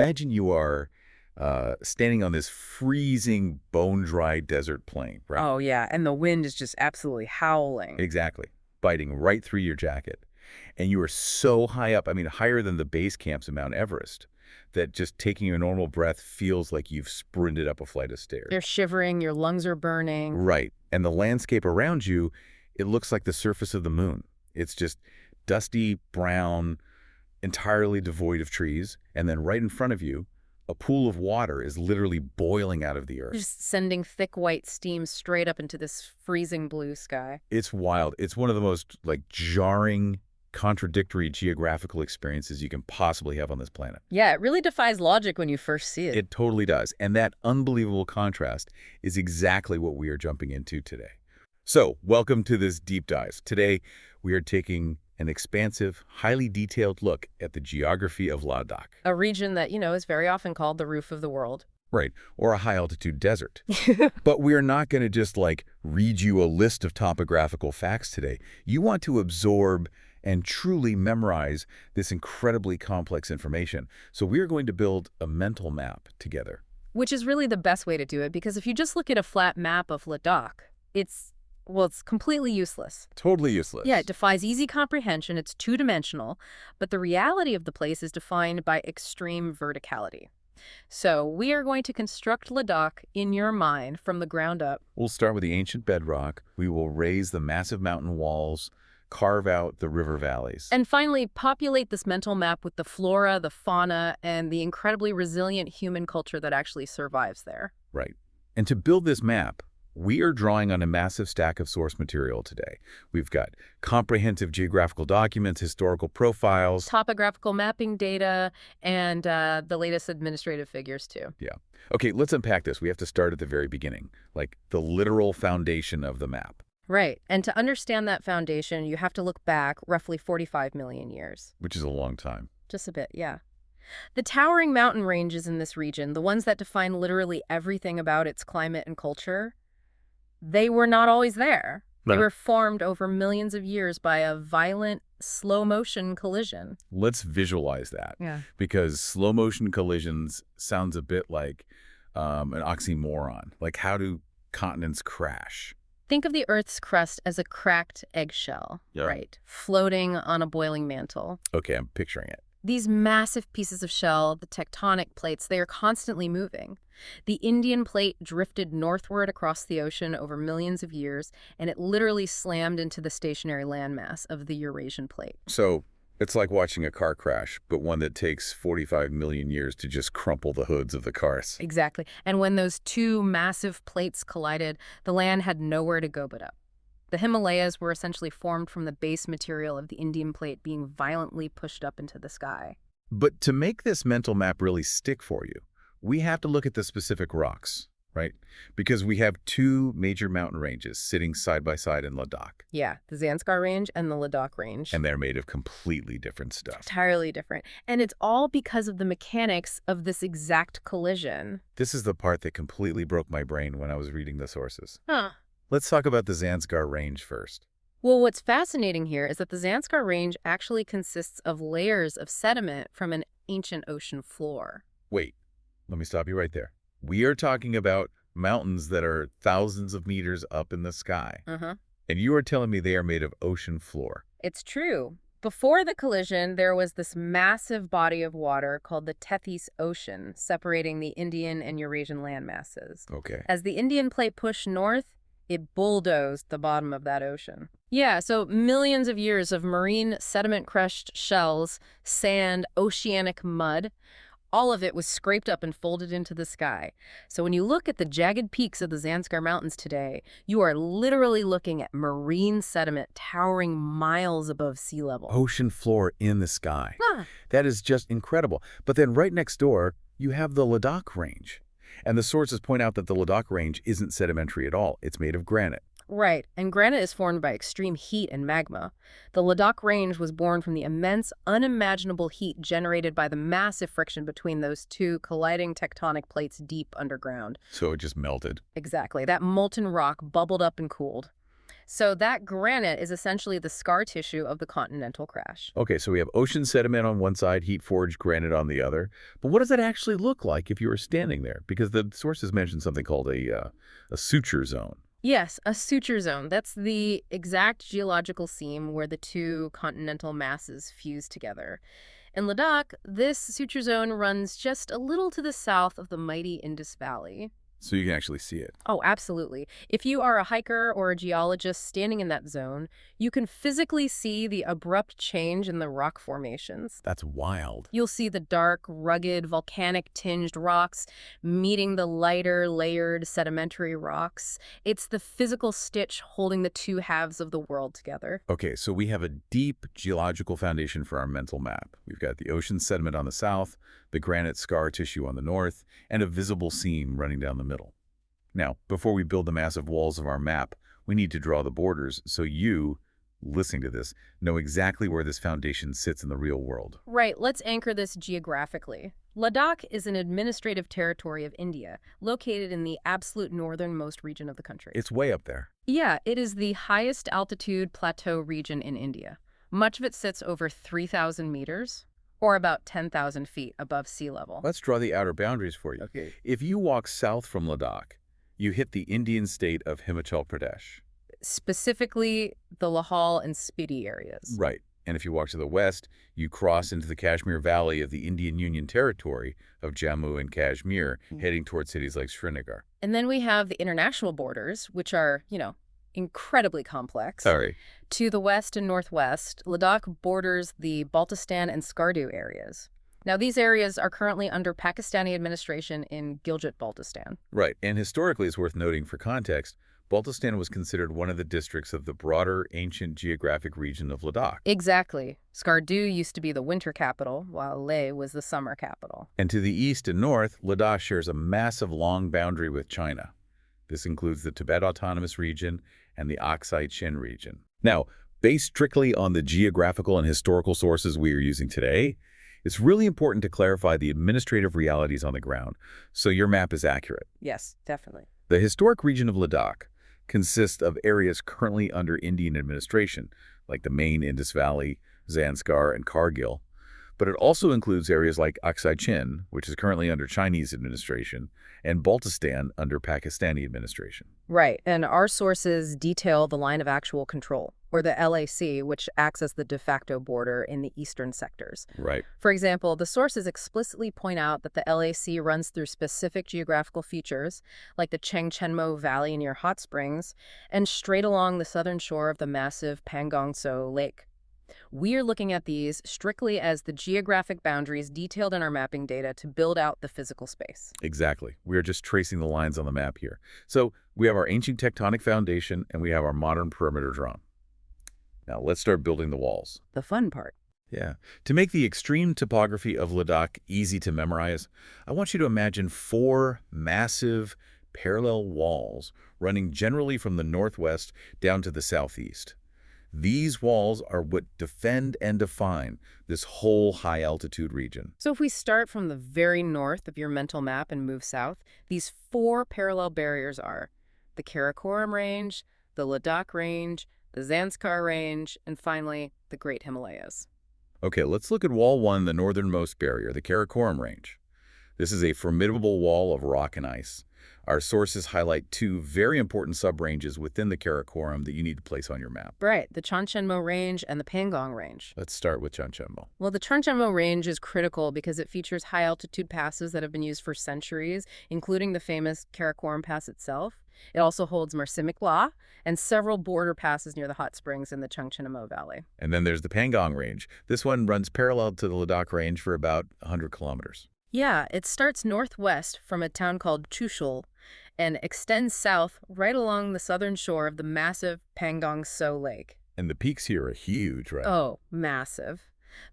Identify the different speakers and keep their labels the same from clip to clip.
Speaker 1: imagine you are standing on this freezing, bone-dry desert plain, right?
Speaker 2: Oh, yeah, and the wind is just absolutely howling.
Speaker 1: Exactly. Biting right through your jacket. And you are so high up, I mean, higher than the base camps of Mount Everest, that just taking a normal breath feels like you've sprinted up a flight of stairs.
Speaker 2: You're shivering, your lungs are burning.
Speaker 1: Right. And the landscape around you, it looks like the surface of the moon. It's just dusty, brown, entirely devoid of trees. And then right in front of you, a pool of water is literally boiling out of the earth.
Speaker 2: Just sending thick white steam straight up into this freezing blue sky.
Speaker 1: It's wild. It's one of the most, jarring, contradictory geographical experiences you can possibly have on this planet.
Speaker 2: Yeah, it really defies logic when you first see it.
Speaker 1: It totally does. And that unbelievable contrast is exactly what we are jumping into today. So, welcome to this deep dive. Today, we are taking an expansive, highly detailed look at the geography of Ladakh.
Speaker 2: A region that, is very often called the roof of the world.
Speaker 1: Right, or a high-altitude desert. But we are not going to just, read you a list of topographical facts today. You want to absorb and truly memorize this incredibly complex information. So we are going to build a mental map together.
Speaker 2: Which is really the best way to do it, because if you just look at a flat map of Ladakh, it's completely useless.
Speaker 1: Totally useless.
Speaker 2: Yeah, it defies easy comprehension. It's two-dimensional, but the reality of the place is defined by extreme verticality. So we are going to construct Ladakh in your mind from the ground up.
Speaker 1: We'll start with the ancient bedrock. We will raise the massive mountain walls, carve out the river valleys.
Speaker 2: And finally, populate this mental map with the flora, the fauna, and the incredibly resilient human culture that actually survives there.
Speaker 1: Right. And to build this map, we are drawing on a massive stack of source material today. We've got comprehensive geographical documents, historical profiles,
Speaker 2: topographical mapping data, and the latest administrative figures, too.
Speaker 1: Yeah. Okay, let's unpack this. We have to start at the very beginning, the literal foundation of the map.
Speaker 2: Right. And to understand that foundation, you have to look back roughly 45 million years.
Speaker 1: Which is a long time.
Speaker 2: Just a bit, yeah. The towering mountain ranges in this region, the ones that define literally everything about its climate and culture, they were not always there. They were formed over millions of years by a violent, slow-motion collision.
Speaker 1: Let's visualize that.
Speaker 2: Yeah.
Speaker 1: Because slow-motion collisions sounds a bit like an oxymoron. How do continents crash?
Speaker 2: Think of the Earth's crust as a cracked eggshell, right? Floating on a boiling mantle.
Speaker 1: Okay, I'm picturing it.
Speaker 2: These massive pieces of shell, the tectonic plates, they are constantly moving. The Indian plate drifted northward across the ocean over millions of years, and it literally slammed into the stationary landmass of the Eurasian plate.
Speaker 1: So it's like watching a car crash, but one that takes 45 million years to just crumple the hoods of the cars.
Speaker 2: Exactly. And when those two massive plates collided, the land had nowhere to go but up. The Himalayas were essentially formed from the base material of the Indian plate being violently pushed up into the sky.
Speaker 1: But to make this mental map really stick for you, we have to look at the specific rocks, right? Because we have two major mountain ranges sitting side by side in Ladakh.
Speaker 2: Yeah, the Zanskar range and the Ladakh range.
Speaker 1: And they're made of completely different stuff.
Speaker 2: Entirely different. And it's all because of the mechanics of this exact collision.
Speaker 1: This is the part that completely broke my brain when I was reading the sources.
Speaker 2: Huh.
Speaker 1: Let's talk about the Zanskar range first.
Speaker 2: Well, what's fascinating here is that the Zanskar range actually consists of layers of sediment from an ancient ocean floor.
Speaker 1: Wait, let me stop you right there. We are talking about mountains that are thousands of meters up in the sky. And you are telling me they are made of ocean floor.
Speaker 2: It's true. Before the collision, there was this massive body of water called the Tethys Ocean, separating the Indian and Eurasian landmasses.
Speaker 1: Okay.
Speaker 2: As the Indian plate pushed north, it bulldozed the bottom of that ocean. Yeah, so millions of years of marine sediment-crushed shells, sand, oceanic mud, all of it was scraped up and folded into the sky. So when you look at the jagged peaks of the Zanskar Mountains today, you are literally looking at marine sediment towering miles above sea level.
Speaker 1: Ocean floor in the sky. That is just incredible. But then right next door, you have the Ladakh Range. And the sources point out that the Ladakh Range isn't sedimentary at all. It's made of granite.
Speaker 2: Right, and granite is formed by extreme heat and magma. The Ladakh Range was born from the immense, unimaginable heat generated by the massive friction between those two colliding tectonic plates deep underground.
Speaker 1: So it just melted.
Speaker 2: Exactly. That molten rock bubbled up and cooled. So that granite is essentially the scar tissue of the continental crash.
Speaker 1: Okay, so we have ocean sediment on one side, heat-forged granite on the other. But what does that actually look like if you were standing there? Because the sources mentioned something called a suture zone.
Speaker 2: Yes, a suture zone. That's the exact geological seam where the two continental masses fuse together. In Ladakh, this suture zone runs just a little to the south of the mighty Indus Valley.
Speaker 1: So you can actually see it.
Speaker 2: Oh, absolutely. If you are a hiker or a geologist standing in that zone, you can physically see the abrupt change in the rock formations.
Speaker 1: That's wild.
Speaker 2: You'll see the dark, rugged, volcanic-tinged rocks meeting the lighter, layered sedimentary rocks. It's the physical stitch holding the two halves of the world together.
Speaker 1: Okay, so we have a deep geological foundation for our mental map. We've got the ocean sediment on the south, the granite scar tissue on the north, and a visible seam running down the middle. Now, before we build the massive walls of our map, we need to draw the borders so you, listening to this, know exactly where this foundation sits in the real world.
Speaker 2: Right, let's anchor this geographically. Ladakh is an administrative territory of India, located in the absolute northernmost region of the country.
Speaker 1: It's way up there.
Speaker 2: Yeah, it is the highest altitude plateau region in India. Much of it sits over 3,000 meters, or about 10,000 feet above sea level.
Speaker 1: Let's draw the outer boundaries for you.
Speaker 3: Okay.
Speaker 1: If you walk south from Ladakh, you hit the Indian state of Himachal Pradesh.
Speaker 2: Specifically, the Lahore and Spiti areas.
Speaker 1: Right. And if you walk to the west, you cross into the Kashmir Valley of the Indian Union Territory of Jammu and Kashmir, heading towards cities like Srinagar.
Speaker 2: And then we have the international borders, which are, incredibly complex.
Speaker 1: Sorry.
Speaker 2: To the west and northwest, Ladakh borders the Baltistan and Skardu areas. Now, these areas are currently under Pakistani administration in Gilgit-Baltistan.
Speaker 1: Right. And historically, it's worth noting for context, Baltistan was considered one of the districts of the broader ancient geographic region of Ladakh.
Speaker 2: Exactly. Skardu used to be the winter capital, while Leh was the summer capital.
Speaker 1: And to the east and north, Ladakh shares a massive long boundary with China. This includes the Tibet Autonomous Region and the Aksai-Chin region. Now, based strictly on the geographical and historical sources we are using today, it's really important to clarify the administrative realities on the ground so your map is accurate.
Speaker 2: Yes, definitely.
Speaker 1: The historic region of Ladakh consists of areas currently under Indian administration, like the main Indus Valley, Zanskar, and Kargil, but it also includes areas like Aksai-Chin, which is currently under Chinese administration, and Baltistan under Pakistani administration.
Speaker 2: Right, and our sources detail the line of actual control, or the LAC, which acts as the de facto border in the eastern sectors.
Speaker 1: Right.
Speaker 2: For example, the sources explicitly point out that the LAC runs through specific geographical features, like the Changchenmo Valley near Hot Springs, and straight along the southern shore of the massive Pangong Tso Lake. We are looking at these strictly as the geographic boundaries detailed in our mapping data to build out the physical space.
Speaker 1: Exactly. We are just tracing the lines on the map here. So we have our ancient tectonic foundation and we have our modern perimeter drawn. Now let's start building the walls.
Speaker 2: The fun part.
Speaker 1: Yeah. To make the extreme topography of Ladakh easy to memorize, I want you to imagine 4 massive parallel walls running generally from the northwest down to the southeast. These walls are what defend and define this whole high-altitude region.
Speaker 2: So if we start from the very north of your mental map and move south, these 4 parallel barriers are the Karakoram Range, the Ladakh Range, the Zanskar Range, and finally, the Great Himalayas.
Speaker 1: Okay, let's look at Wall 1, the northernmost barrier, the Karakoram Range. This is a formidable wall of rock and ice. Our sources highlight 2 very important sub-ranges within the Karakoram that you need to place on your map.
Speaker 2: Right, the Changchenmo Range and the Pangong Range.
Speaker 1: Let's start with Changchenmo.
Speaker 2: Well, the Changchenmo Range is critical because it features high-altitude passes that have been used for centuries, including the famous Karakoram Pass itself. It also holds Marsimik La and several border passes near the hot springs in the Changchenmo Valley.
Speaker 1: And then there's the Pangong Range. This one runs parallel to the Ladakh Range for about 100 kilometers.
Speaker 2: Yeah, it starts northwest from a town called Chushul and extends south right along the southern shore of the massive Pangong Tso Lake.
Speaker 1: And the peaks here are huge, right?
Speaker 2: Oh, massive.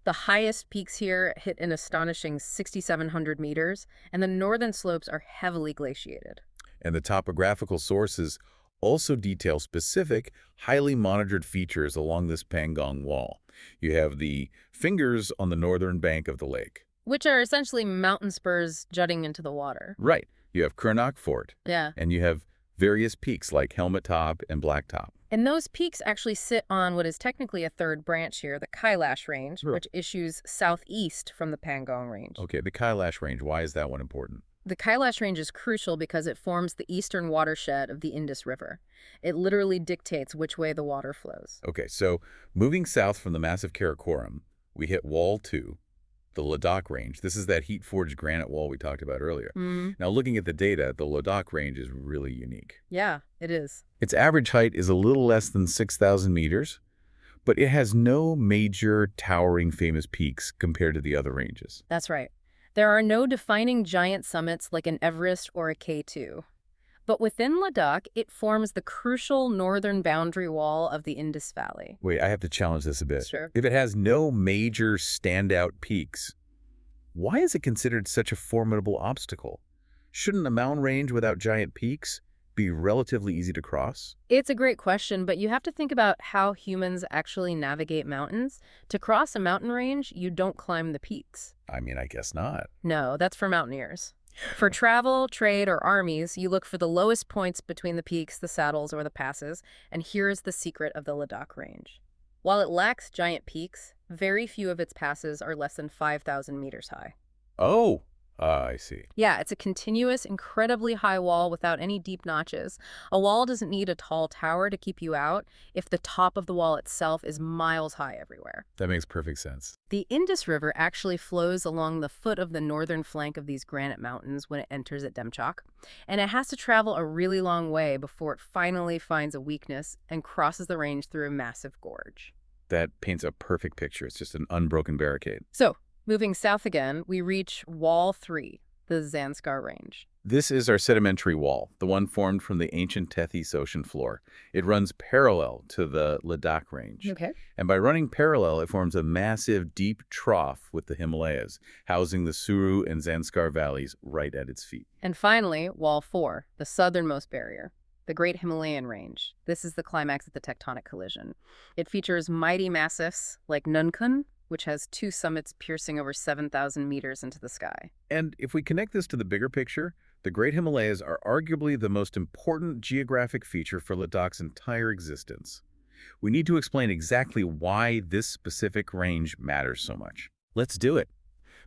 Speaker 2: The highest peaks here hit an astonishing 6,700 meters, and the northern slopes are heavily glaciated.
Speaker 1: And the topographical sources also detail specific, highly monitored features along this Pangong Wall. You have the fingers on the northern bank of the lake.
Speaker 2: Which are essentially mountain spurs jutting into the water.
Speaker 1: Right. You have Kurnock Fort.
Speaker 2: Yeah.
Speaker 1: And you have various peaks like Helmet Top and Black Top.
Speaker 2: And those peaks actually sit on what is technically a third branch here, the Kailash Range,
Speaker 1: Sure.
Speaker 2: which issues southeast from the Pangong Range.
Speaker 1: Okay, the Kailash Range, why is that one important?
Speaker 2: The Kailash Range is crucial because it forms the eastern watershed of the Indus River. It literally dictates which way the water flows.
Speaker 1: Okay, so moving south from the massive Karakoram, we hit Wall 2, the Ladakh Range. This is that heat-forged granite wall we talked about earlier. Now, looking at the data, the Ladakh Range is really unique.
Speaker 2: Yeah, it is.
Speaker 1: Its average height is a little less than 6,000 meters, but it has no major towering famous peaks compared to the other ranges.
Speaker 2: That's right. There are no defining giant summits like an Everest or a K2. But within Ladakh, it forms the crucial northern boundary wall of the Indus Valley.
Speaker 1: Wait, I have to challenge this a bit.
Speaker 2: Sure.
Speaker 1: If it has no major standout peaks, why is it considered such a formidable obstacle? Shouldn't a mountain range without giant peaks be relatively easy to cross?
Speaker 2: It's a great question, but you have to think about how humans actually navigate mountains. To cross a mountain range, you don't climb the peaks.
Speaker 1: I mean, I guess not.
Speaker 2: No, that's for mountaineers. For travel, trade, or armies, you look for the lowest points between the peaks, the saddles, or the passes, and here's the secret of the Ladakh Range. While it lacks giant peaks, very few of its passes are less than 5,000 meters high.
Speaker 1: Oh, I see.
Speaker 2: Yeah, it's a continuous, incredibly high wall without any deep notches. A wall doesn't need a tall tower to keep you out if the top of the wall itself is miles high everywhere.
Speaker 1: That makes perfect sense.
Speaker 2: The Indus River actually flows along the foot of the northern flank of these granite mountains when it enters at Demchok, and it has to travel a really long way before it finally finds a weakness and crosses the range through a massive gorge.
Speaker 1: That paints a perfect picture. It's just an unbroken barricade.
Speaker 2: So, moving south again, we reach Wall 3, the Zanskar Range.
Speaker 1: This is our sedimentary wall, the one formed from the ancient Tethys ocean floor. It runs parallel to the Ladakh Range.
Speaker 2: Okay.
Speaker 1: And by running parallel, it forms a massive, deep trough with the Himalayas, housing the Suru and Zanskar valleys right at its feet.
Speaker 2: And finally, Wall 4, the southernmost barrier, the Great Himalayan Range. This is the climax of the tectonic collision. It features mighty massifs like Nunkun, which has two summits piercing over 7,000 meters into the sky.
Speaker 1: And if we connect this to the bigger picture, the Great Himalayas are arguably the most important geographic feature for Ladakh's entire existence. We need to explain exactly why this specific range matters so much. Let's do it.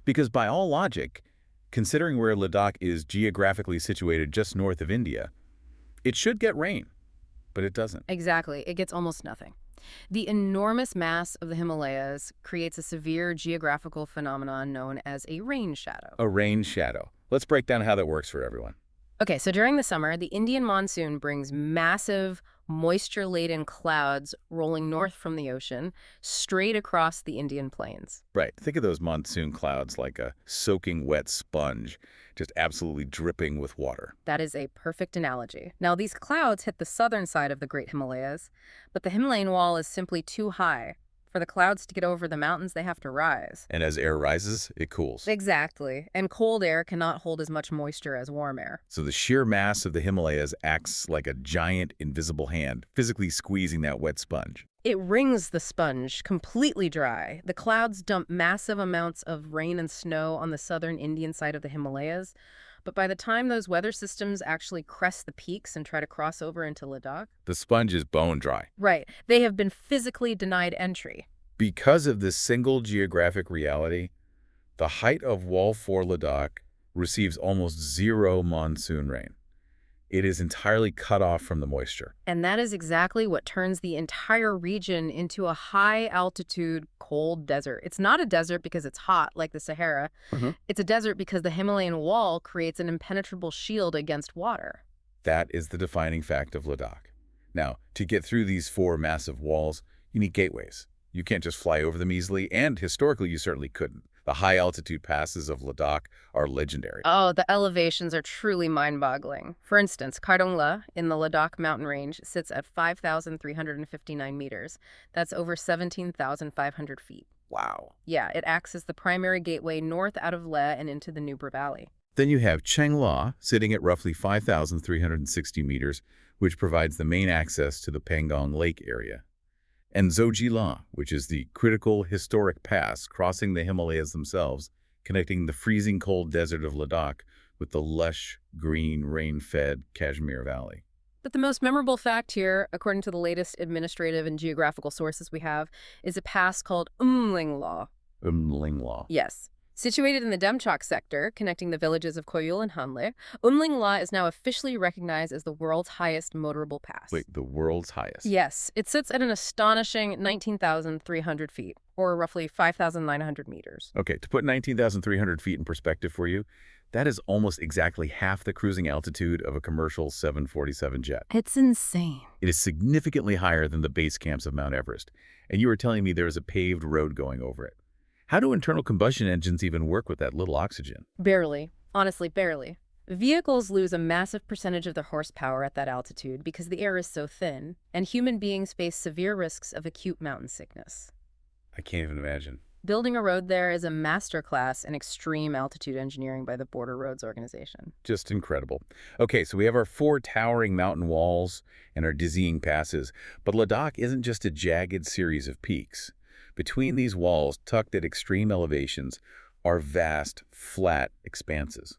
Speaker 1: Because by all logic, considering where Ladakh is geographically situated just north of India, it should get rain, but it doesn't.
Speaker 2: Exactly. It gets almost nothing. The enormous mass of the Himalayas creates a severe geographical phenomenon known as a rain shadow.
Speaker 1: A rain shadow. Let's break down how that works for everyone.
Speaker 2: Okay, so during the summer, the Indian monsoon brings massive, moisture-laden clouds rolling north from the ocean straight across the Indian plains.
Speaker 1: Right. Think of those monsoon clouds like a soaking wet sponge, just absolutely dripping with water.
Speaker 2: That is a perfect analogy. Now, these clouds hit the southern side of the Great Himalayas, but the Himalayan wall is simply too high. For the clouds to get over the mountains, they have to rise.
Speaker 1: And as air rises, it cools.
Speaker 2: Exactly. And cold air cannot hold as much moisture as warm air.
Speaker 1: So the sheer mass of the Himalayas acts like a giant invisible hand, physically squeezing that wet sponge.
Speaker 2: It wrings the sponge completely dry. The clouds dump massive amounts of rain and snow on the southern Indian side of the Himalayas. But by the time those weather systems actually crest the peaks and try to cross over into Ladakh...
Speaker 1: The sponge is bone dry.
Speaker 2: Right. They have been physically denied entry.
Speaker 1: Because of this single geographic reality, the height of Wall 4 Ladakh receives almost zero monsoon rain. It is entirely cut off from the moisture.
Speaker 2: And that is exactly what turns the entire region into a high-altitude, cold desert. It's not a desert because it's hot, like the Sahara. It's a desert because the Himalayan wall creates an impenetrable shield against water.
Speaker 1: That is the defining fact of Ladakh. Now, to get through these four massive walls, you need gateways. You can't just fly over them easily, and historically you certainly couldn't. The high-altitude passes of Ladakh are legendary.
Speaker 2: Oh, the elevations are truly mind-boggling. For instance, Khardung La in the Ladakh mountain range sits at 5,359 meters. That's over 17,500 feet.
Speaker 1: Wow.
Speaker 2: Yeah, it acts as the primary gateway north out of Leh and into the Nubra Valley.
Speaker 1: Then you have Chang La, sitting at roughly 5,360 meters, which provides the main access to the Pangong Lake area. And Zoji La, which is the critical historic pass crossing the Himalayas themselves, connecting the freezing cold desert of Ladakh with the lush, green, rain-fed Kashmir Valley.
Speaker 2: But the most memorable fact here, according to the latest administrative and geographical sources we have, is a pass called Umling Law.
Speaker 1: Umling Law.
Speaker 2: Yes. Situated in the Demchok sector, connecting the villages of Koyul and Hanle, Umling La is now officially recognized as the world's highest motorable pass.
Speaker 1: Wait, the world's highest?
Speaker 2: Yes. It sits at an astonishing 19,300 feet, or roughly 5,900 meters.
Speaker 1: Okay, to put 19,300 feet in perspective for you, that is almost exactly half the cruising altitude of a commercial 747 jet.
Speaker 2: It's insane.
Speaker 1: It is significantly higher than the base camps of Mount Everest. And you were telling me there is a paved road going over it. How do internal combustion engines even work with that little oxygen?
Speaker 2: Barely. Honestly, barely. Vehicles lose a massive percentage of their horsepower at that altitude because the air is so thin, and human beings face severe risks of acute mountain sickness.
Speaker 1: I can't even imagine.
Speaker 2: Building a road there is a masterclass in extreme altitude engineering by the Border Roads Organization.
Speaker 1: Just incredible. Okay, so we have our 4 towering mountain walls and our dizzying passes, but Ladakh isn't just a jagged series of peaks. Between these walls, tucked at extreme elevations, are vast, flat expanses.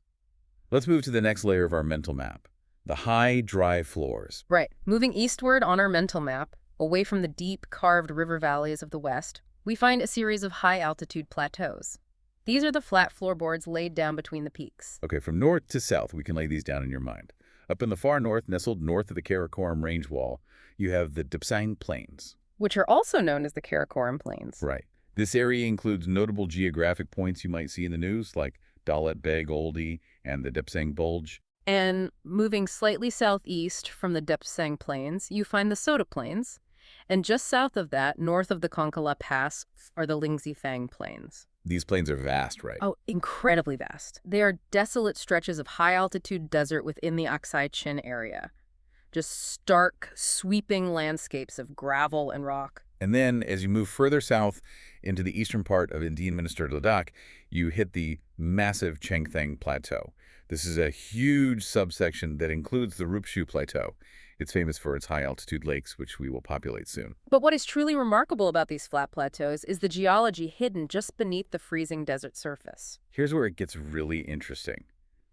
Speaker 1: Let's move to the next layer of our mental map, the high, dry floors.
Speaker 2: Right. Moving eastward on our mental map, away from the deep, carved river valleys of the west, we find a series of high-altitude plateaus. These are the flat floorboards laid down between the peaks.
Speaker 1: Okay, from north to south, we can lay these down in your mind. Up in the far north, nestled north of the Karakoram range wall, you have the Dipsang Plains.
Speaker 2: Which are also known as the Karakoram Plains.
Speaker 1: Right. This area includes notable geographic points you might see in the news, like Dalet Beg Oldie and the Dipsang Bulge.
Speaker 2: And moving slightly southeast from the Dipsang Plains, you find the Soda Plains. And just south of that, north of the Konkala Pass, are the Lingzifang Plains.
Speaker 1: These plains are vast, right?
Speaker 2: Oh, incredibly vast. They are desolate stretches of high-altitude desert within the Aksai Chin area. Just stark, sweeping landscapes of gravel and rock.
Speaker 1: And then, as you move further south into the eastern part of Indian-administered Ladakh, you hit the massive Chengthang Plateau. This is a huge subsection that includes the Rupshu Plateau. It's famous for its high-altitude lakes, which we will populate soon.
Speaker 2: But what is truly remarkable about these flat plateaus is the geology hidden just beneath the freezing desert surface.
Speaker 1: Here's where it gets really interesting.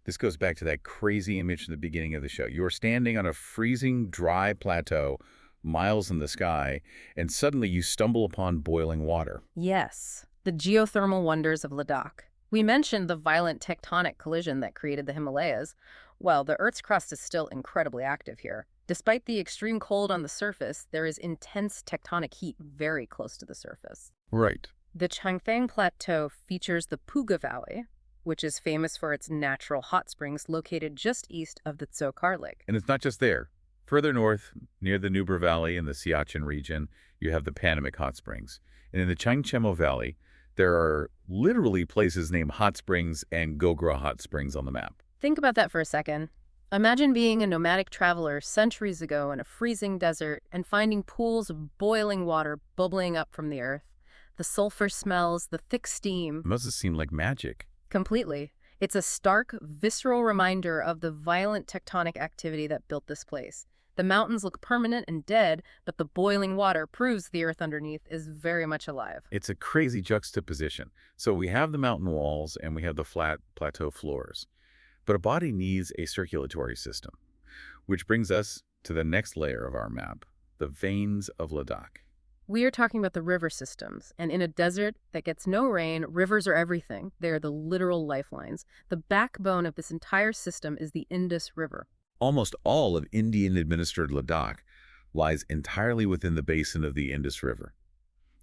Speaker 1: This goes back to that crazy image in the beginning of the show. You're standing on a freezing, dry plateau, miles in the sky, and suddenly you stumble upon boiling water.
Speaker 2: Yes, the geothermal wonders of Ladakh. We mentioned the violent tectonic collision that created the Himalayas. Well, the Earth's crust is still incredibly active here. Despite the extreme cold on the surface, there is intense tectonic heat very close to the surface.
Speaker 1: Right.
Speaker 2: The Changthang Plateau features the Puga Valley, which is famous for its natural hot springs located just east of the Dzokar Lake.
Speaker 1: And it's not just there. Further north, near the Nubra Valley in the Siachen region, you have the Panamic Hot Springs. And in the Changchemo Valley, there are literally places named Hot Springs and Gogra Hot Springs on the map.
Speaker 2: Think about that for a second. Imagine being a nomadic traveler centuries ago in a freezing desert and finding pools of boiling water bubbling up from the earth. The sulfur smells, the thick steam.
Speaker 1: It must have seemed like magic.
Speaker 2: Completely. It's a stark, visceral reminder of the violent tectonic activity that built this place. The mountains look permanent and dead, but the boiling water proves the earth underneath is very much alive.
Speaker 1: It's a crazy juxtaposition. So we have the mountain walls and we have the flat plateau floors. But a body needs a circulatory system, which brings us to the next layer of our map, the veins of Ladakh.
Speaker 2: We are talking about the river systems, and in a desert that gets no rain, rivers are everything. They are the literal lifelines. The backbone of this entire system is the Indus River.
Speaker 1: Almost all of Indian-administered Ladakh lies entirely within the basin of the Indus River.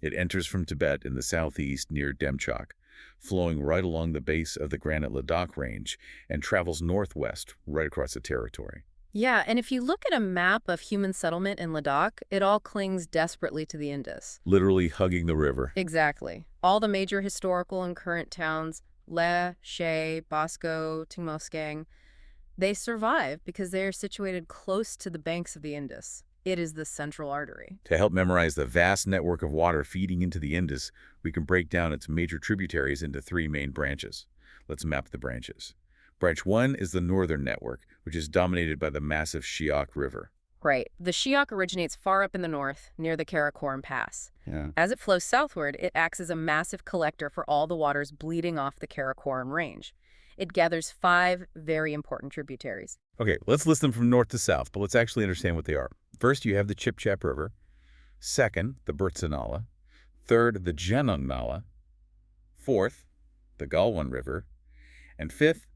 Speaker 1: It enters from Tibet in the southeast near Demchok, flowing right along the base of the Granite Ladakh Range, and travels northwest right across the territory.
Speaker 2: Yeah, and if you look at a map of human settlement in Ladakh, it all clings desperately to the Indus.
Speaker 1: Literally hugging the river.
Speaker 2: Exactly. All the major historical and current towns, Leh, She, Bosco, Tingmoskeng, they survive because they are situated close to the banks of the Indus. It is the central artery.
Speaker 1: To help memorize the vast network of water feeding into the Indus, we can break down its major tributaries into 3 main branches. Let's map the branches. Branch 1 is the northern network, which is dominated by the massive Siachen River.
Speaker 2: Right. The Siachen originates far up in the north, near the Karakoram Pass.
Speaker 1: Yeah.
Speaker 2: As it flows southward, it acts as a massive collector for all the waters bleeding off the Karakoram Range. It gathers 5 very important tributaries.
Speaker 1: Okay, let's list them from north to south, but let's actually understand what they are. First, you have the Chip-Chap River. Second, the Burtsanala. Third, the Genung-Nala. Fourth, the Galwan River. And fifth,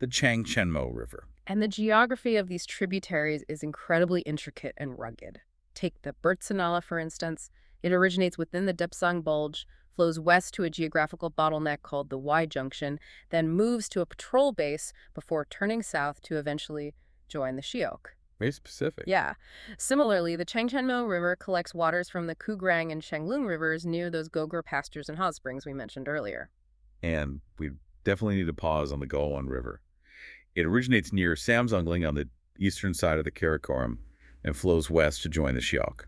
Speaker 1: the Changchenmo River.
Speaker 2: And the geography of these tributaries is incredibly intricate and rugged. Take the Burtsanala, for instance. It originates within the Depsang Bulge, flows west to a geographical bottleneck called the Y junction, then moves to a patrol base before turning south to eventually join the Shiok.
Speaker 1: Very specific.
Speaker 2: Yeah. Similarly, the Changchenmo River collects waters from the Kugrang and Shanglung rivers near those Gogor pastures and hot springs we mentioned earlier.
Speaker 1: And we definitely need to pause on the Galwan River. It originates near Samsungling on the eastern side of the Karakoram and flows west to join the Shiok.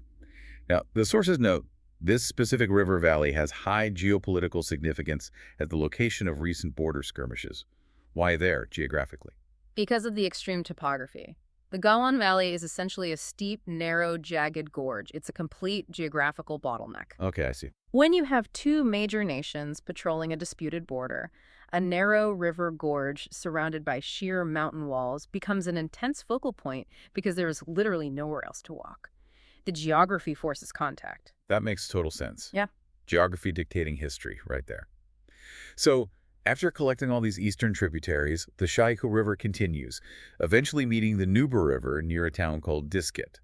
Speaker 1: Now, the sources note this specific river valley has high geopolitical significance as the location of recent border skirmishes. Why there, geographically?
Speaker 2: Because of the extreme topography. The Galwan Valley is essentially a steep, narrow, jagged gorge. It's a complete geographical bottleneck.
Speaker 1: Okay, I see.
Speaker 2: When you have two major nations patrolling a disputed border, a narrow river gorge surrounded by sheer mountain walls becomes an intense focal point because there is literally nowhere else to walk. The geography forces contact.
Speaker 1: That makes total sense.
Speaker 2: Yeah.
Speaker 1: Geography dictating history right there. So, after collecting all these eastern tributaries, the Schiachen River continues, eventually meeting the Nuber River near a town called Diskit.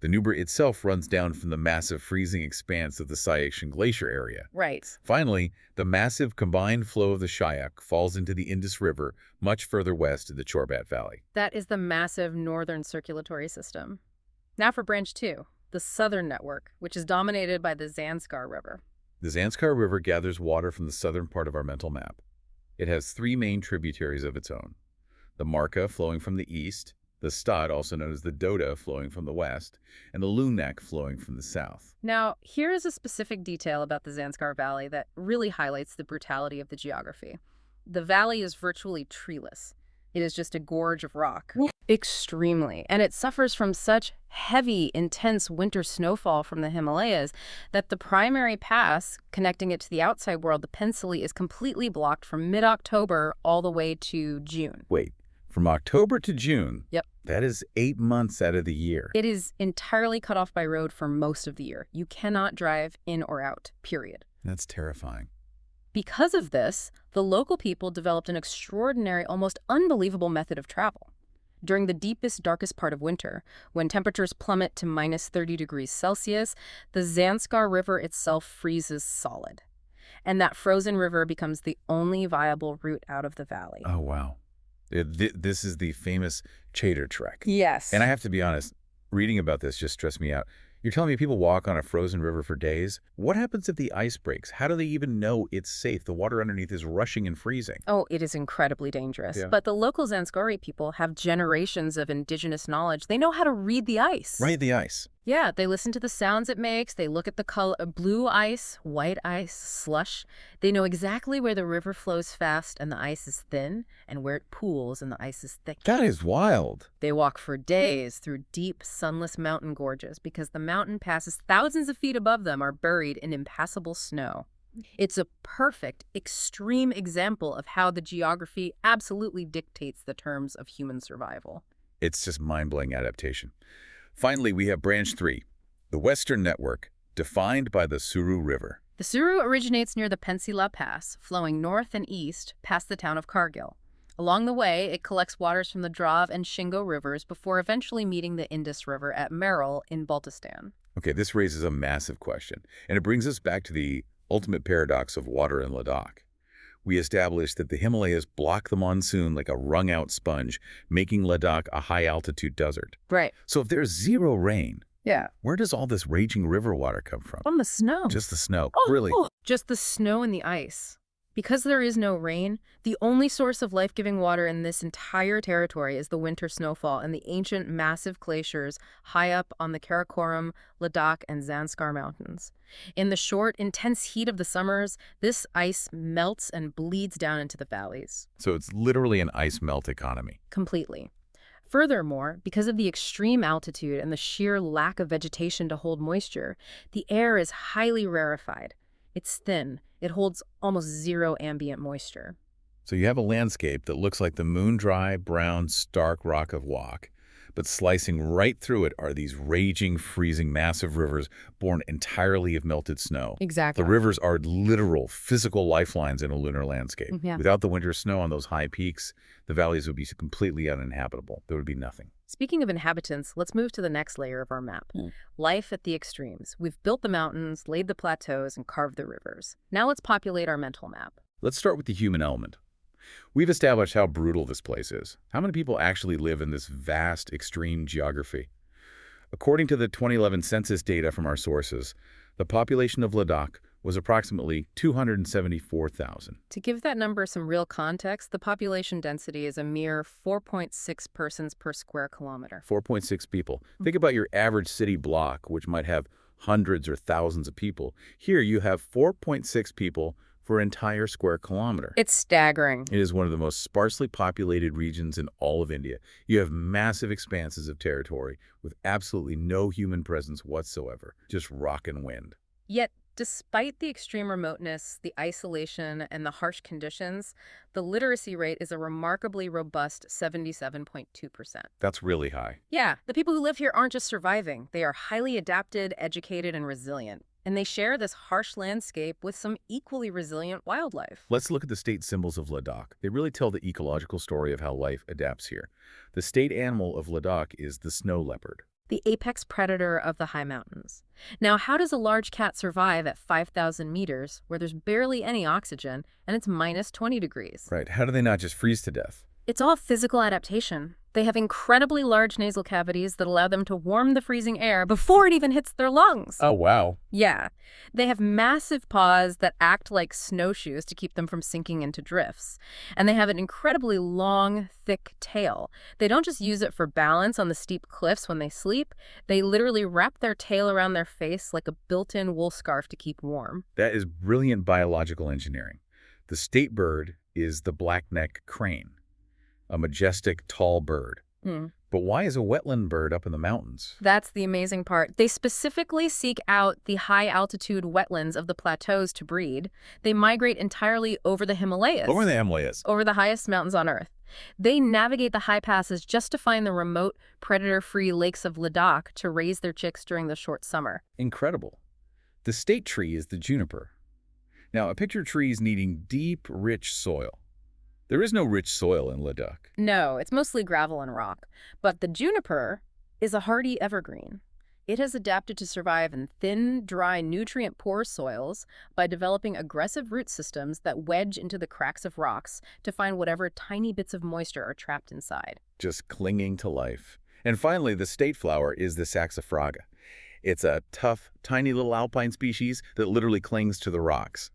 Speaker 1: The Nuber itself runs down from the massive freezing expanse of the Siachen Glacier area.
Speaker 2: Right.
Speaker 1: Finally, the massive combined flow of the Schiach falls into the Indus River much further west in the Chorbat Valley.
Speaker 2: That is the massive northern circulatory system. Now for branch 2, the southern network, which is dominated by the Zanskar River.
Speaker 1: The Zanskar River gathers water from the southern part of our mental map. It has 3 main tributaries of its own. The Marka flowing from the east, the Stad, also known as the Doda, flowing from the west, and the Lunak flowing from the south.
Speaker 2: Now, here is a specific detail about the Zanskar Valley that really highlights the brutality of the geography. The valley is virtually treeless. It is just a gorge of rock. Extremely. And it suffers from such heavy, intense winter snowfall from the Himalayas that the primary pass connecting it to the outside world, the Pensili, is completely blocked from mid-October all the way to June.
Speaker 1: Wait, from October to June?
Speaker 2: Yep.
Speaker 1: That is 8 months out of the year.
Speaker 2: It is entirely cut off by road for most of the year. You cannot drive in or out, period.
Speaker 1: That's terrifying.
Speaker 2: Because of this, the local people developed an extraordinary, almost unbelievable method of travel. During the deepest, darkest part of winter, when temperatures plummet to minus 30 degrees Celsius, the Zanskar River itself freezes solid. And that frozen river becomes the only viable route out of the valley.
Speaker 1: Oh, wow. This is the famous Chater Trek.
Speaker 2: Yes.
Speaker 1: And I have to be honest, reading about this just stressed me out. You're telling me people walk on a frozen river for days? What happens if the ice breaks? How do they even know it's safe? The water underneath is rushing and freezing.
Speaker 2: Oh, it is incredibly dangerous.
Speaker 1: Yeah.
Speaker 2: But the local Zanskari people have generations of indigenous knowledge. They know how to read the ice.
Speaker 1: Right, the ice.
Speaker 2: Yeah, they listen to the sounds it makes. They look at the color, blue ice, white ice, slush. They know exactly where the river flows fast and the ice is thin, and where it pools and the ice is thick.
Speaker 1: That is wild.
Speaker 2: They walk for days through deep, sunless mountain gorges because the mountain passes thousands of feet above them are buried in impassable snow. It's a perfect, extreme example of how the geography absolutely dictates the terms of human survival.
Speaker 1: It's just mind-blowing adaptation. Finally, we have branch 3, the Western Network, defined by the Suru River.
Speaker 2: The Suru originates near the Pensila Pass, flowing north and east past the town of Kargil. Along the way, it collects waters from the Drav and Shingo rivers before eventually meeting the Indus River at Meryl in Baltistan.
Speaker 1: Okay, this raises a massive question, and it brings us back to the ultimate paradox of water in Ladakh. We established that the Himalayas block the monsoon like a wrung-out sponge, making Ladakh a high-altitude desert.
Speaker 2: Right.
Speaker 1: So if there's zero rain,
Speaker 2: Yeah.
Speaker 1: where does all this raging river water come from?
Speaker 2: From the snow.
Speaker 1: Just the snow,
Speaker 2: Oh,
Speaker 1: really?
Speaker 2: just the snow and the ice. Because there is no rain, the only source of life-giving water in this entire territory is the winter snowfall and the ancient massive glaciers high up on the Karakoram, Ladakh, and Zanskar mountains. In the short, intense heat of the summers, this ice melts and bleeds down into the valleys.
Speaker 1: So it's literally an ice melt economy.
Speaker 2: Completely. Furthermore, because of the extreme altitude and the sheer lack of vegetation to hold moisture, the air is highly rarefied. It's thin. It holds almost zero ambient moisture.
Speaker 1: So you have a landscape that looks like the moon-dry, brown, stark rock of Wak, but slicing right through it are these raging, freezing, massive rivers born entirely of melted snow.
Speaker 2: Exactly.
Speaker 1: The rivers are literal, physical lifelines in a lunar landscape.
Speaker 2: Yeah.
Speaker 1: Without the winter snow on those high peaks, the valleys would be completely uninhabitable. There would be nothing.
Speaker 2: Speaking of inhabitants, let's move to the next layer of our map. Life at the extremes. We've built the mountains, laid the plateaus, and carved the rivers. Now let's populate our mental map.
Speaker 1: Let's start with the human element. We've established how brutal this place is. How many people actually live in this vast, extreme geography? According to the 2011 census data from our sources, the population of Ladakh was approximately 274,000.
Speaker 2: To give that number some real context, the population density is a mere 4.6 persons per square kilometer.
Speaker 1: 4.6 people. Think about your average city block, which might have hundreds or thousands of people. Here you have 4.6 people for an entire square kilometer.
Speaker 2: It's staggering.
Speaker 1: It is one of the most sparsely populated regions in all of India. You have massive expanses of territory with absolutely no human presence whatsoever, just rock and wind.
Speaker 2: Yet, despite the extreme remoteness, the isolation, and the harsh conditions, the literacy rate is a remarkably robust 77.2%.
Speaker 1: That's really high.
Speaker 2: Yeah, the people who live here aren't just surviving. They are highly adapted, educated, and resilient. And they share this harsh landscape with some equally resilient wildlife.
Speaker 1: Let's look at the state symbols of Ladakh. They really tell the ecological story of how life adapts here. The state animal of Ladakh is the snow leopard,
Speaker 2: The apex predator of the high mountains. Now, how does a large cat survive at 5,000 meters where there's barely any oxygen and it's minus 20 degrees?
Speaker 1: Right. How do they not just freeze to death?
Speaker 2: It's all physical adaptation. They have incredibly large nasal cavities that allow them to warm the freezing air before it even hits their lungs.
Speaker 1: Oh, wow.
Speaker 2: Yeah. They have massive paws that act like snowshoes to keep them from sinking into drifts. And they have an incredibly long, thick tail. They don't just use it for balance on the steep cliffs when they sleep. They literally wrap their tail around their face like a built-in wool scarf to keep warm.
Speaker 1: That is brilliant biological engineering. The state bird is the black-necked crane, a majestic, tall bird. But why is a wetland bird up in the mountains?
Speaker 2: That's the amazing part. They specifically seek out the high-altitude wetlands of the plateaus to breed. They migrate entirely over the Himalayas.
Speaker 1: Over the Himalayas.
Speaker 2: Over the highest mountains on Earth. They navigate the high passes just to find the remote, predator-free lakes of Ladakh to raise their chicks during the short summer.
Speaker 1: Incredible. The state tree is the juniper. Now, picture trees needing deep, rich soil. There is no rich soil in Ladakh.
Speaker 2: No, it's mostly gravel and rock. But the juniper is a hardy evergreen. It has adapted to survive in thin, dry, nutrient-poor soils by developing aggressive root systems that wedge into the cracks of rocks to find whatever tiny bits of moisture are trapped inside.
Speaker 1: Just clinging to life. And finally, the state flower is the saxifraga. It's a tough, tiny little alpine species that literally clings to the rocks.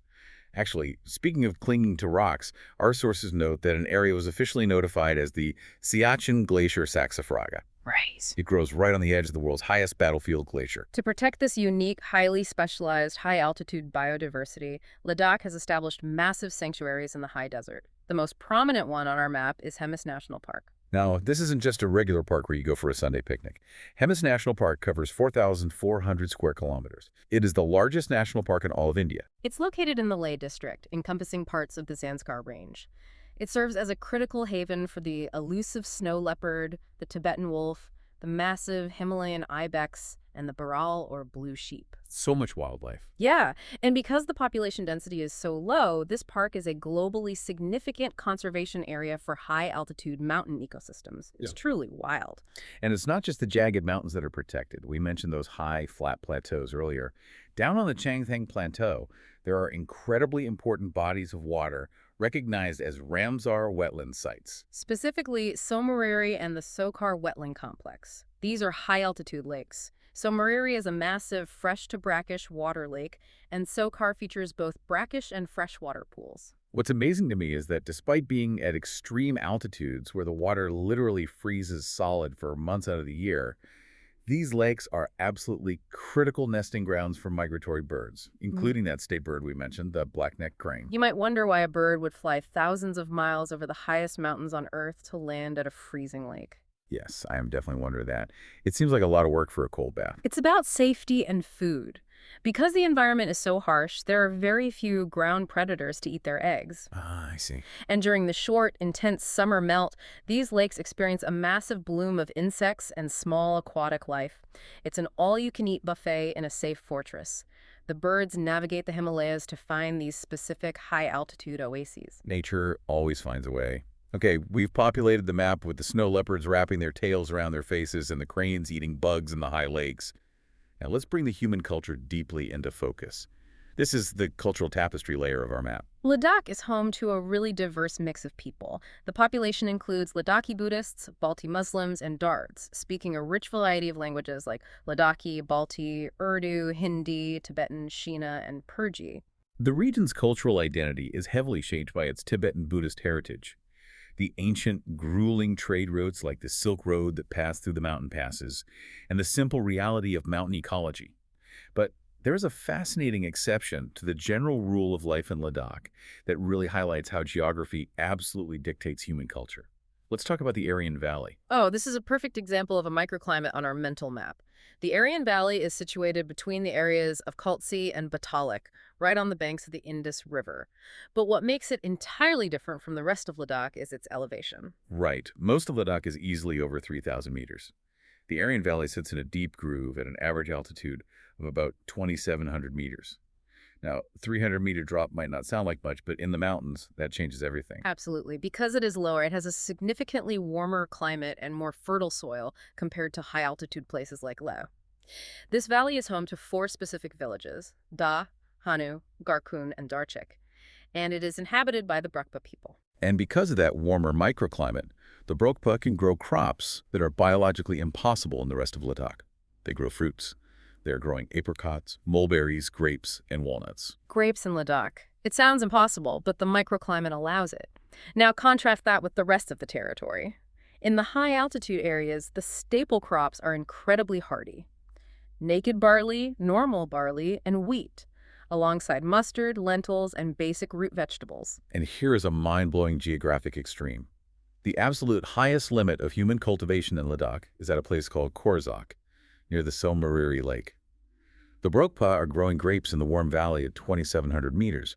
Speaker 1: Actually, speaking of clinging to rocks, our sources note that an area was officially notified as the Siachen Glacier saxifraga.
Speaker 2: Right.
Speaker 1: It grows right on the edge of the world's highest battlefield glacier.
Speaker 2: To protect this unique, highly specialized, high-altitude biodiversity, Ladakh has established massive sanctuaries in the high desert. The most prominent one on our map is Hemis National Park.
Speaker 1: Now, this isn't just a regular park where you go for a Sunday picnic. Hemis National Park covers 4,400 square kilometers. It is the largest national park in all of India.
Speaker 2: It's located in the Leh district, encompassing parts of the Zanskar range. It serves as a critical haven for the elusive snow leopard, the Tibetan wolf, the massive Himalayan ibex, and the baral or blue sheep.
Speaker 1: So much wildlife.
Speaker 2: Yeah, and because the population density is so low, this park is a globally significant conservation area for high-altitude mountain ecosystems. It's truly wild.
Speaker 1: And it's not just the jagged mountains that are protected. We mentioned those high, flat plateaus earlier. Down on the Changthang Plateau, there are incredibly important bodies of water recognized as Ramsar wetland sites.
Speaker 2: Specifically, Somoriri and the Sokar wetland complex. These are high-altitude lakes. Somoriri is a massive fresh-to-brackish water lake, and Sokar features both brackish and freshwater pools.
Speaker 1: What's amazing to me is that despite being at extreme altitudes where the water literally freezes solid for months out of the year, these lakes are absolutely critical nesting grounds for migratory birds, including that state bird we mentioned, the black-necked crane.
Speaker 2: You might wonder why a bird would fly thousands of miles over the highest mountains on Earth to land at a freezing lake.
Speaker 1: Yes, I am definitely wondering that. It seems like a lot of work for a cold bath.
Speaker 2: It's about safety and food. Because the environment is so harsh, there are very few ground predators to eat their eggs.
Speaker 1: Ah, I see.
Speaker 2: And during the short, intense summer melt, these lakes experience a massive bloom of insects and small aquatic life. It's an all-you-can-eat buffet in a safe fortress. The birds navigate the Himalayas to find these specific high-altitude oases.
Speaker 1: Nature always finds a way. Okay, we've populated the map with the snow leopards wrapping their tails around their faces and the cranes eating bugs in the high lakes. Now let's bring the human culture deeply into focus. This is the cultural tapestry layer of our map.
Speaker 2: Ladakh is home to a really diverse mix of people. The population includes Ladakhi Buddhists, Balti Muslims, and Dards, speaking a rich variety of languages like Ladakhi, Balti, Urdu, Hindi, Tibetan, Shina, and Purji.
Speaker 1: The region's cultural identity is heavily shaped by its Tibetan Buddhist heritage. The ancient, grueling trade routes like the Silk Road that pass through the mountain passes, and the simple reality of mountain ecology. But there is a fascinating exception to the general rule of life in Ladakh that really highlights how geography absolutely dictates human culture. Let's talk about the Aryan Valley.
Speaker 2: Oh, this is a perfect example of a microclimate on our mental map. The Aryan Valley is situated between the areas of Khaltsi and Batalik, right on the banks of the Indus River. But what makes it entirely different from the rest of Ladakh is its elevation.
Speaker 1: Right. Most of Ladakh is easily over 3,000 meters. The Aryan Valley sits in a deep groove at an average altitude of about 2,700 meters. Now, 300-meter drop might not sound like much, but in the mountains, that changes everything.
Speaker 2: Absolutely. Because it is lower, it has a significantly warmer climate and more fertile soil compared to high-altitude places like Leh. This valley is home to 4 specific villages, Da, Hanu, Garkun, and Darchik, and it is inhabited by the Brukpa people.
Speaker 1: And because of that warmer microclimate, the Brokpa can grow crops that are biologically impossible in the rest of Ladakh. They grow fruits. They're growing apricots, mulberries, grapes, and walnuts.
Speaker 2: Grapes in Ladakh. It sounds impossible, but the microclimate allows it. Now contrast that with the rest of the territory. In the high-altitude areas, the staple crops are incredibly hardy. Naked barley, normal barley, and wheat, alongside mustard, lentils, and basic root vegetables.
Speaker 1: And here is a mind-blowing geographic extreme. The absolute highest limit of human cultivation in Ladakh is at a place called Korzak, near the Somariri Lake. The Brokpa are growing grapes in the warm valley at 2,700 meters,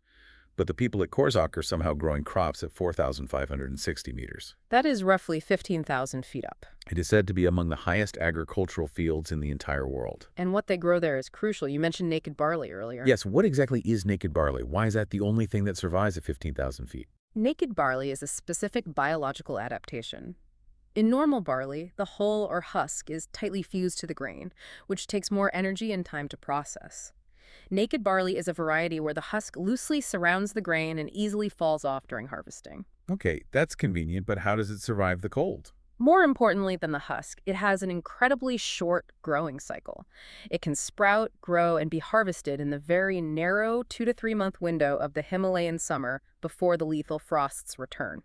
Speaker 1: but the people at Korzak are somehow growing crops at 4,560 meters.
Speaker 2: That is roughly 15,000 feet up.
Speaker 1: It is said to be among the highest agricultural fields in the entire world.
Speaker 2: And what they grow there is crucial. You mentioned naked barley earlier.
Speaker 1: Yes, what exactly is naked barley? Why is that the only thing that survives at 15,000 feet?
Speaker 2: Naked barley is a specific biological adaptation. In normal barley, the hull or husk is tightly fused to the grain, which takes more energy and time to process. Naked barley is a variety where the husk loosely surrounds the grain and easily falls off during harvesting.
Speaker 1: Okay, that's convenient, but how does it survive the cold?
Speaker 2: More importantly than the husk, it has an incredibly short growing cycle. It can sprout, grow, and be harvested in the very narrow 2 to 3 month window of the Himalayan summer before the lethal frosts return.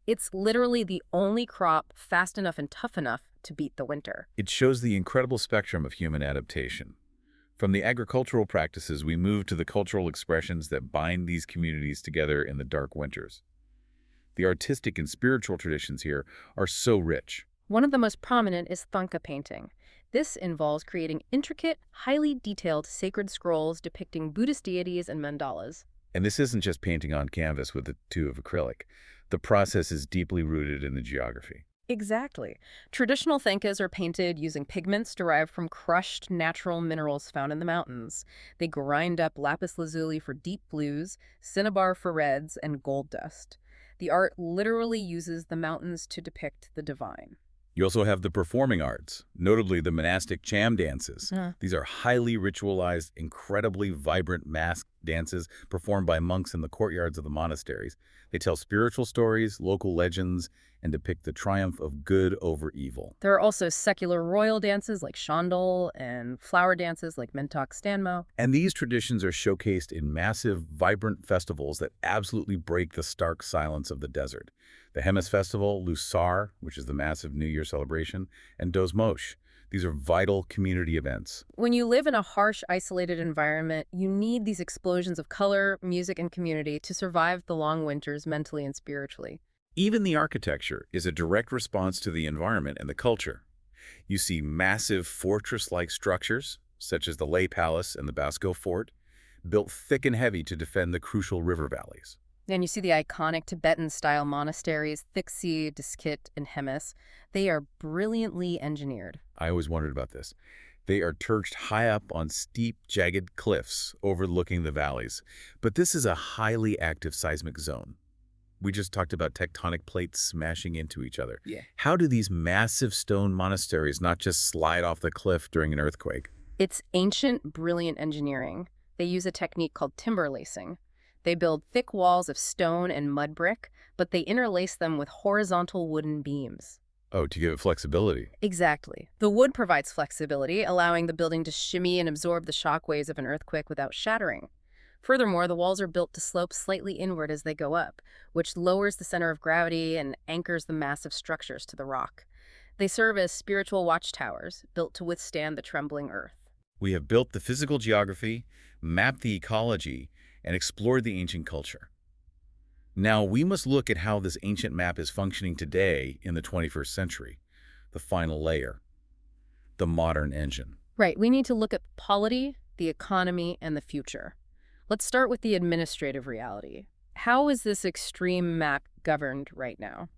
Speaker 2: It's literally the only crop fast enough and tough enough to beat the winter.
Speaker 1: It shows the incredible spectrum of human adaptation. From the agricultural practices, we move to the cultural expressions that bind these communities together in the dark winters. The artistic and spiritual traditions here are so rich.
Speaker 2: One of the most prominent is thangka painting. This involves creating intricate, highly detailed sacred scrolls depicting Buddhist deities and mandalas.
Speaker 1: And this isn't just painting on canvas with a tube of acrylic. The process is deeply rooted in the geography.
Speaker 2: Exactly. Traditional thangkas are painted using pigments derived from crushed natural minerals found in the mountains. They grind up lapis lazuli for deep blues, cinnabar for reds, and gold dust. The art literally uses the mountains to depict the divine.
Speaker 1: You also have the performing arts, notably the monastic cham dances. These are highly ritualized, incredibly vibrant masked dances performed by monks in the courtyards of the monasteries. They tell spiritual stories, local legends, and depict the triumph of good over evil.
Speaker 2: There are also secular royal dances like Shandol and flower dances like Mentok Stanmo.
Speaker 1: And these traditions are showcased in massive, vibrant festivals that absolutely break the stark silence of the desert. The Hemis Festival, Lusar, which is the massive New Year celebration, and Dozmosh. These are vital community events.
Speaker 2: When you live in a harsh, isolated environment, you need these explosions of color, music, and community to survive the long winters mentally and spiritually.
Speaker 1: Even the architecture is a direct response to the environment and the culture. You see massive fortress-like structures, such as the Leh Palace and the Basco Fort, built thick and heavy to defend the crucial river valleys.
Speaker 2: And you see the iconic Tibetan-style monasteries, Thixi, Diskit, and Hemis. They are brilliantly engineered.
Speaker 1: I always wondered about this. They are perched high up on steep, jagged cliffs overlooking the valleys. But this is a highly active seismic zone. We just talked about tectonic plates smashing into each other.
Speaker 2: Yeah.
Speaker 1: How do these massive stone monasteries not just slide off the cliff during an earthquake?
Speaker 2: It's ancient, brilliant engineering. They use a technique called timber lacing. They build thick walls of stone and mud brick, but they interlace them with horizontal wooden beams.
Speaker 1: Oh, to give it flexibility.
Speaker 2: Exactly. The wood provides flexibility, allowing the building to shimmy and absorb the shock waves of an earthquake without shattering. Furthermore, the walls are built to slope slightly inward as they go up, which lowers the center of gravity and anchors the massive structures to the rock. They serve as spiritual watchtowers, built to withstand the trembling earth.
Speaker 1: We have built the physical geography, mapped the ecology, and explored the ancient culture. Now, we must look at how this ancient map is functioning today in the 21st century, the final layer, the modern engine.
Speaker 2: Right, we need to look at polity, the economy, and the future. Let's start with the administrative reality. How is this extreme map governed right now?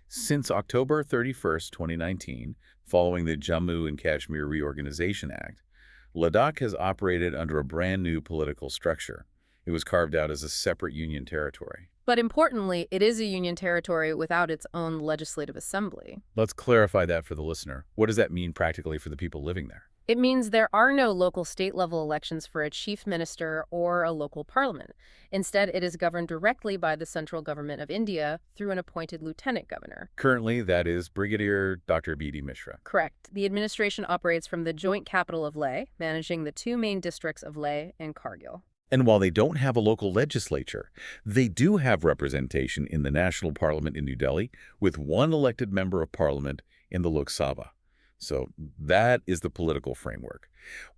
Speaker 1: Since October 31st, 2019, following the Jammu and Kashmir Reorganization Act, Ladakh has operated under a brand new political structure. It was carved out as a separate union territory.
Speaker 2: But importantly, it is a union territory without its own legislative assembly.
Speaker 1: Let's clarify that for the listener. What does that mean practically for the people living there?
Speaker 2: It means there are no local state-level elections for a chief minister or a local parliament. Instead, it is governed directly by the central government of India through an appointed lieutenant governor.
Speaker 1: Currently, that is Brigadier Dr. B.D. Mishra.
Speaker 2: Correct. The administration operates from the joint capital of Leh, managing the two main districts of Leh and Kargil.
Speaker 1: And while they don't have a local legislature, they do have representation in the National Parliament in New Delhi, with one elected member of parliament in the Lok Sabha. So that is the political framework.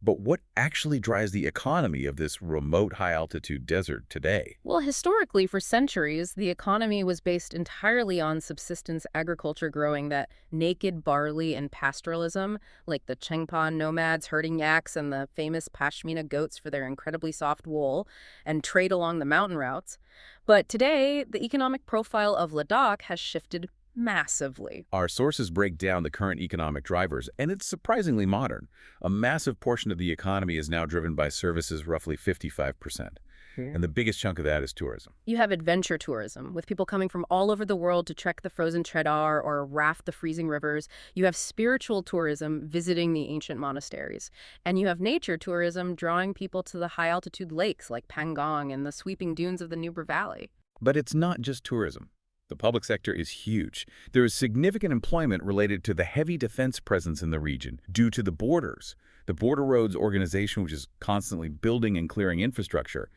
Speaker 1: But what actually drives the economy of this remote high-altitude desert today?
Speaker 2: Well, historically, for centuries, the economy was based entirely on subsistence agriculture, growing that naked barley and pastoralism, like the Chengpa nomads herding yaks and the famous Pashmina goats for their incredibly soft wool, and trade along the mountain routes. But today, the economic profile of Ladakh has shifted massively.
Speaker 1: Our sources break down the current economic drivers, and it's surprisingly modern. A massive portion of the economy is now driven by services, roughly 55%. And the biggest chunk of that is tourism.
Speaker 2: You have adventure tourism, with people coming from all over the world to trek the frozen Cheddar or raft the freezing rivers. You have spiritual tourism, visiting the ancient monasteries. And you have nature tourism, drawing people to the high-altitude lakes like Pangong and the sweeping dunes of the Nubra Valley.
Speaker 1: But it's not just tourism. The public sector is huge. There is significant employment related to the heavy defense presence in the region due to the borders, the Border Roads Organization, which is constantly building and clearing infrastructure,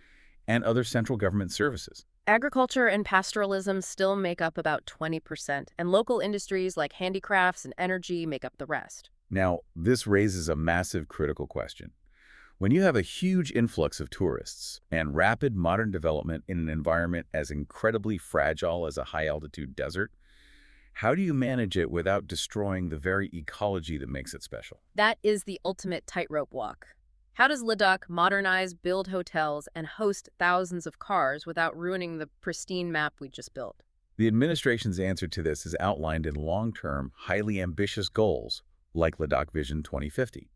Speaker 1: and other central government services.
Speaker 2: Agriculture and pastoralism still make up about 20%, and local industries like handicrafts and energy make up the rest.
Speaker 1: Now, this raises a massive critical question. When you have a huge influx of tourists and rapid modern development in an environment as incredibly fragile as a high-altitude desert, how do you manage it without destroying the very ecology that makes it special?
Speaker 2: That is the ultimate tightrope walk. How does Ladakh modernize, build hotels, and host thousands of cars without ruining the pristine map we just built?
Speaker 1: The administration's answer to this is outlined in long-term, highly ambitious goals like Ladakh Vision 2050.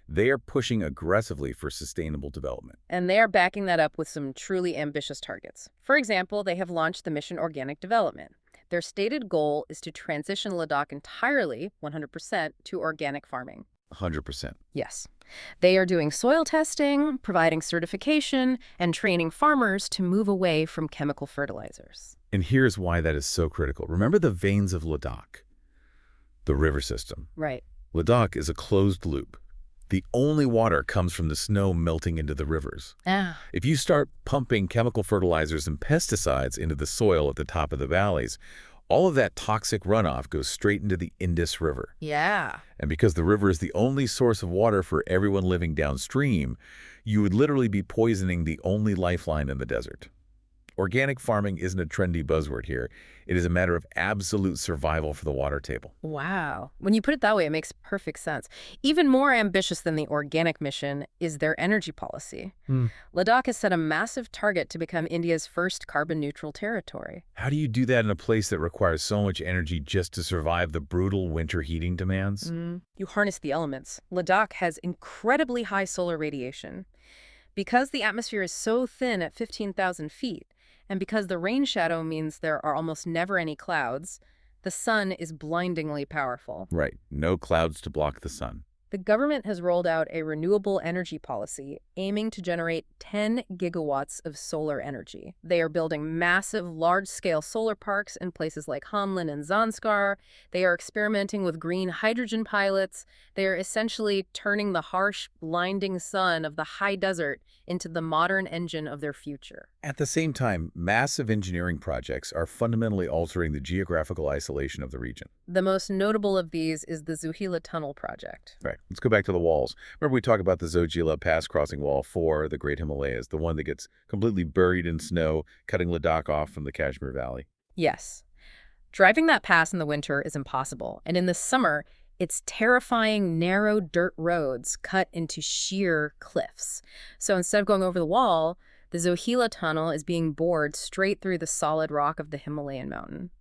Speaker 1: They are pushing aggressively for sustainable development.
Speaker 2: And they are backing that up with some truly ambitious targets. For example, they have launched the mission Organic Development. Their stated goal is to transition Ladakh entirely, 100%, to organic farming.
Speaker 1: 100%.
Speaker 2: Yes. They are doing soil testing, providing certification, and training farmers to move away from chemical fertilizers.
Speaker 1: And here's why that is so critical. Remember the veins of Ladakh, the river system.
Speaker 2: Right.
Speaker 1: Ladakh is a closed loop. The only water comes from the snow melting into the rivers. If you start pumping chemical fertilizers and pesticides into the soil at the top of the valleys, all of that toxic runoff goes straight into the Indus River.
Speaker 2: Yeah.
Speaker 1: And because the river is the only source of water for everyone living downstream, you would literally be poisoning the only lifeline in the desert. Organic farming isn't a trendy buzzword here. It is a matter of absolute survival for the water table.
Speaker 2: Wow. When you put it that way, it makes perfect sense. Even more ambitious than the organic mission is their energy policy. Ladakh has set a massive target to become India's first carbon-neutral territory.
Speaker 1: How do you do that in a place that requires so much energy just to survive the brutal winter heating demands?
Speaker 2: You harness the elements. Ladakh has incredibly high solar radiation. Because the atmosphere is so thin at 15,000 feet, and because the rain shadow means there are almost never any clouds, the sun is blindingly powerful.
Speaker 1: Right. No clouds to block the sun.
Speaker 2: The government has rolled out a renewable energy policy aiming to generate 10 gigawatts of solar energy. They are building massive, large-scale solar parks in places like Hanlin and Zanskar. They are experimenting with green hydrogen pilots. They are essentially turning the harsh, blinding sun of the high desert into the modern engine of their future.
Speaker 1: At the same time, massive engineering projects are fundamentally altering the geographical isolation of the region.
Speaker 2: The most notable of these is the Zuhila Tunnel project.
Speaker 1: Right. Let's go back to the walls. Remember we talked about the Zojila Pass Crossing Wall for the Great Himalayas, the one that gets completely buried in snow, cutting Ladakh off from the Kashmir Valley.
Speaker 2: Yes. Driving that pass in the winter is impossible, and in the summer, it's terrifying, narrow dirt roads cut into sheer cliffs. So instead of going over the wall, the Zohila Tunnel is being bored straight through the solid rock of the Himalayan mountain.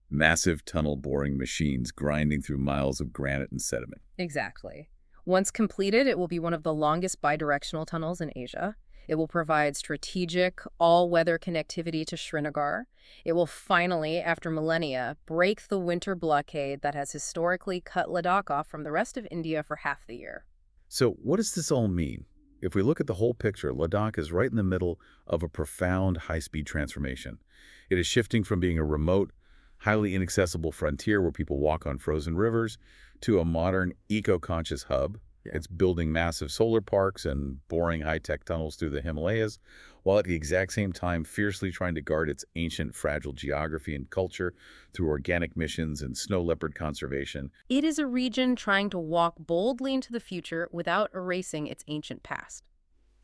Speaker 1: Massive tunnel boring machines grinding through miles of granite and sediment.
Speaker 2: Exactly. Once completed, it will be one of the longest bidirectional tunnels in Asia. It will provide strategic, all-weather connectivity to Srinagar. It will finally, after millennia, break the winter blockade that has historically cut Ladakh off from the rest of India for half the year.
Speaker 1: So what does this all mean? If we look at the whole picture, Ladakh is right in the middle of a profound high-speed transformation. It is shifting from being a remote, highly inaccessible frontier where people walk on frozen rivers to a modern, eco-conscious hub. It's building massive solar parks and boring high-tech tunnels through the Himalayas, while at the exact same time fiercely trying to guard its ancient, fragile geography and culture through organic missions and snow leopard conservation.
Speaker 2: It is a region trying to walk boldly into the future without erasing its ancient past.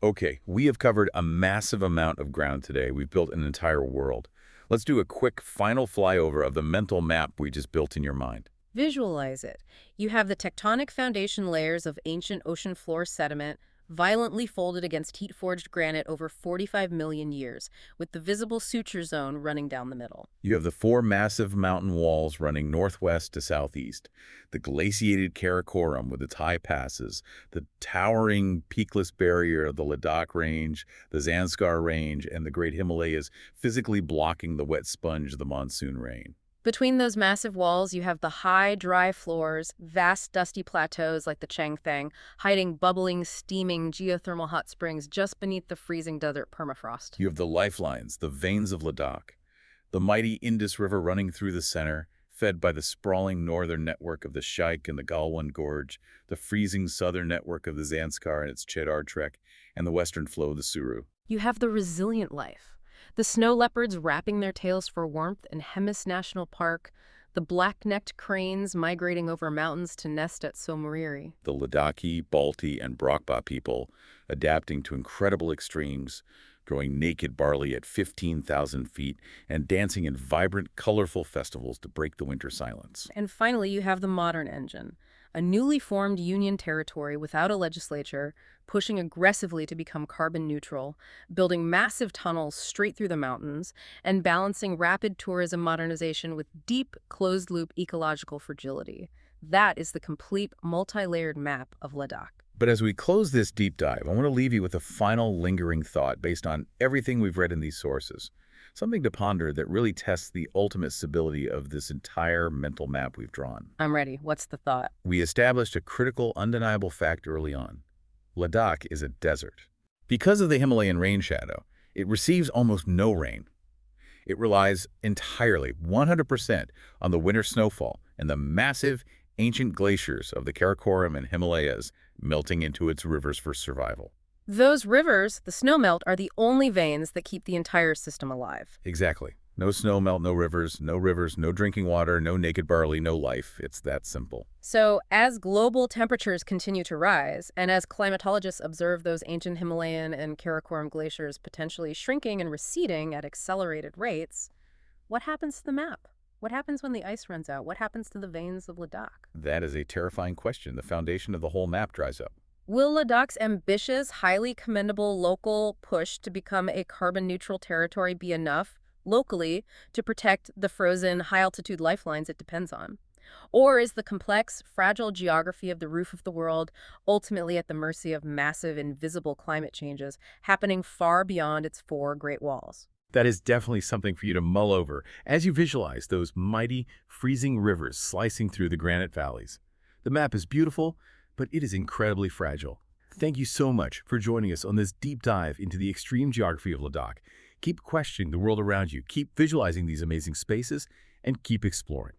Speaker 1: Okay, we have covered a massive amount of ground today. We've built an entire world. Let's do a quick final flyover of the mental map we just built in your mind.
Speaker 2: Visualize it. You have the tectonic foundation layers of ancient ocean floor sediment violently folded against heat-forged granite over 45 million years, with the visible suture zone running down the middle.
Speaker 1: You have the four massive mountain walls running northwest to southeast, the glaciated Karakoram with its high passes, the towering peakless barrier of the Ladakh Range, the Zanskar Range, and the Great Himalayas physically blocking the wet sponge of the monsoon rain.
Speaker 2: Between those massive walls, you have the high, dry floors, vast, dusty plateaus like the Changthang, hiding bubbling, steaming geothermal hot springs just beneath the freezing desert permafrost.
Speaker 1: You have the lifelines, the veins of Ladakh, the mighty Indus River running through the center, fed by the sprawling northern network of the Shaikh and the Galwan Gorge, the freezing southern network of the Zanskar and its Cheddar Trek, and the western flow of the Suru.
Speaker 2: You have the resilient life. The snow leopards wrapping their tails for warmth in Hemis National Park, the black-necked cranes migrating over mountains to nest at Somoriri.
Speaker 1: The Ladakhi, Balti, and Brakpa people adapting to incredible extremes, growing naked barley at 15,000 feet and dancing in vibrant, colorful festivals to break the winter silence.
Speaker 2: And finally, you have the modern engine, a newly formed union territory without a legislature, pushing aggressively to become carbon neutral, building massive tunnels straight through the mountains, and balancing rapid tourism modernization with deep, closed-loop ecological fragility. That is the complete, multi-layered map of Ladakh.
Speaker 1: But as we close this deep dive, I want to leave you with a final lingering thought based on everything we've read in these sources. Something to ponder that really tests the ultimate stability of this entire mental map we've drawn.
Speaker 2: I'm ready. What's the thought?
Speaker 1: We established a critical, undeniable fact early on. Ladakh is a desert. Because of the Himalayan rain shadow, it receives almost no rain. It relies entirely, 100%, on the winter snowfall and the massive, ancient glaciers of the Karakoram and Himalayas melting into its rivers for survival.
Speaker 2: Those rivers, the snowmelt, are the only veins that keep the entire system alive.
Speaker 1: Exactly. No snow melt, no rivers, no drinking water, no naked barley, no life. It's that simple.
Speaker 2: So as global temperatures continue to rise, and as climatologists observe those ancient Himalayan and Karakoram glaciers potentially shrinking and receding at accelerated rates, what happens to the map? What happens when the ice runs out? What happens to the veins of Ladakh?
Speaker 1: That is a terrifying question. The foundation of the whole map dries up.
Speaker 2: Will Ladakh's ambitious, highly commendable local push to become a carbon-neutral territory be enough, locally, to protect the frozen, high-altitude lifelines it depends on? Or is the complex, fragile geography of the roof of the world ultimately at the mercy of massive, invisible climate changes happening far beyond its four Great Walls?
Speaker 1: That is definitely something for you to mull over as you visualize those mighty, freezing rivers slicing through the granite valleys. The map is beautiful, but it is incredibly fragile. Thank you so much for joining us on this deep dive into the extreme geography of Ladakh. Keep questioning the world around you, keep visualizing these amazing spaces, and keep exploring.